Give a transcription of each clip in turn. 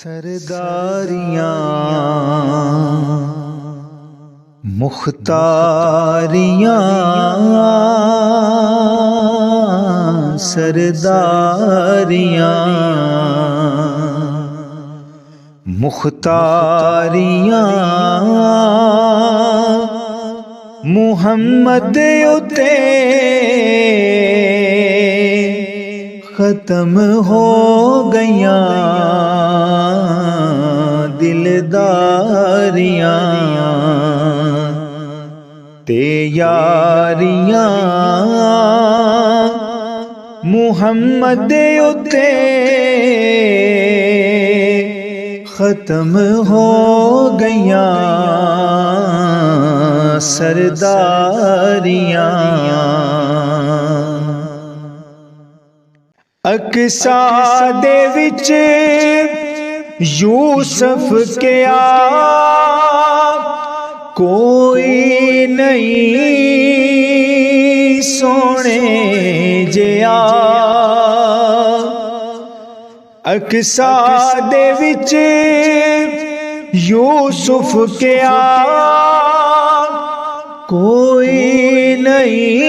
सरदारियाँ मुख्तारियाँ सरदारियाँ मुख्तारियाँ मुहम्मद उते खत्म हो गया दिलदारियाँ ते यारियाँ मुहम्मद उते खत्म हो गया सरदारियाँ। अक्सा दे विच यूसुफ के कोई नहीं सोने जिया। अक्सा दे विच यूसुफ के कोई नहीं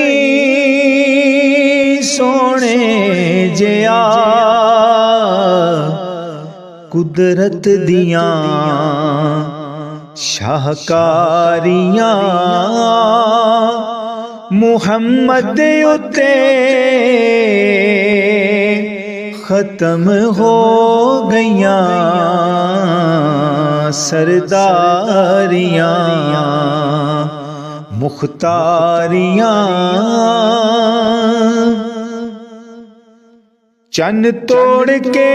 सोने जिया। कुदरत दियां शाहकारियां मुहम्मद उते खत्म हो गया सरदारियां मुख्तारियां। चन तोड़ के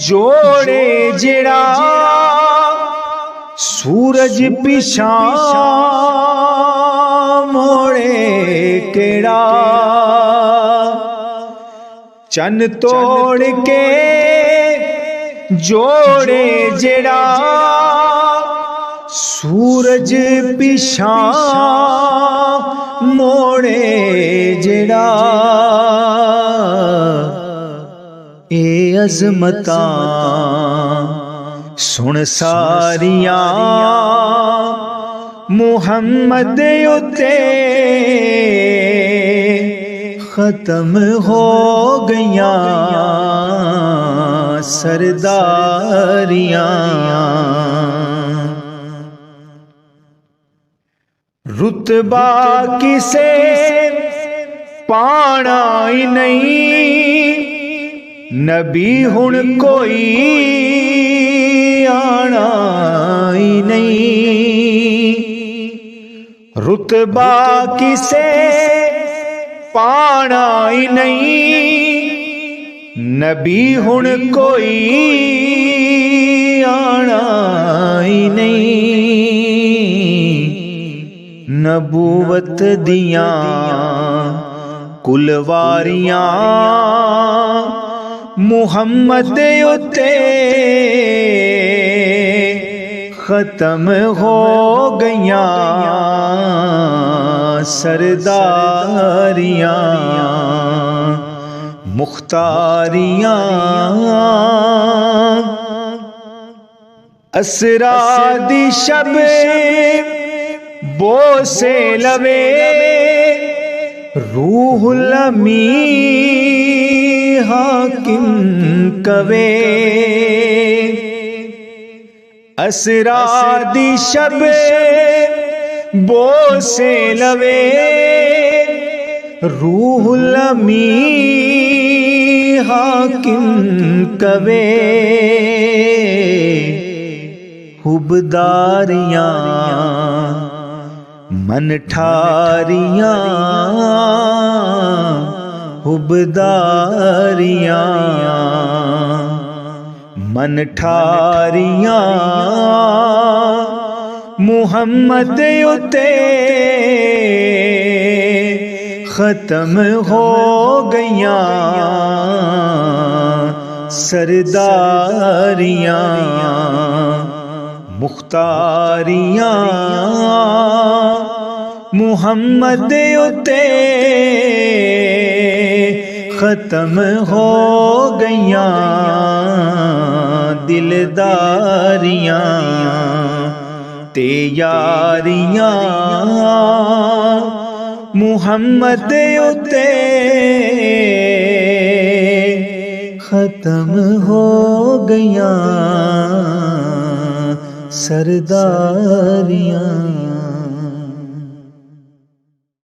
जोड़े जिड़ा सूरज पिछा मोड़े केड़ा। चन तोड़ के जोड़े जिड़ा सूरज पिछा मोड़े जिड़ा। ए अज़मतां सुन सारियां मुहम्मद उते खत्म हो गया सरदारियां। रुतबा किसे पाना ही नहीं नबी हुण कोई आना ही नहीं। रुतबा किसे पाना ही नहीं नबी हुण कोई आना ही नहीं। नबूवत दियां कुलवारियां मुहम्मद उते खत्म हो गया सरदारियां मुख्तारियां। असरा दी शब बोसे लवे रूहुल अमीन हाकिम कवे। असरा दी शब बोसे लवे रूहुल अमीन हाकिम कवे। हुबदारियां मन ठारियां हुबदारियां मन ठारियां मुहम्मद उते खत्म हो गया सरदारियां मुख्तारियां मुहम्मद उते खत्म हो गया दिलदारियां ते यारियां मुहम्मद उते खत्म हो गईयां सरदारियां।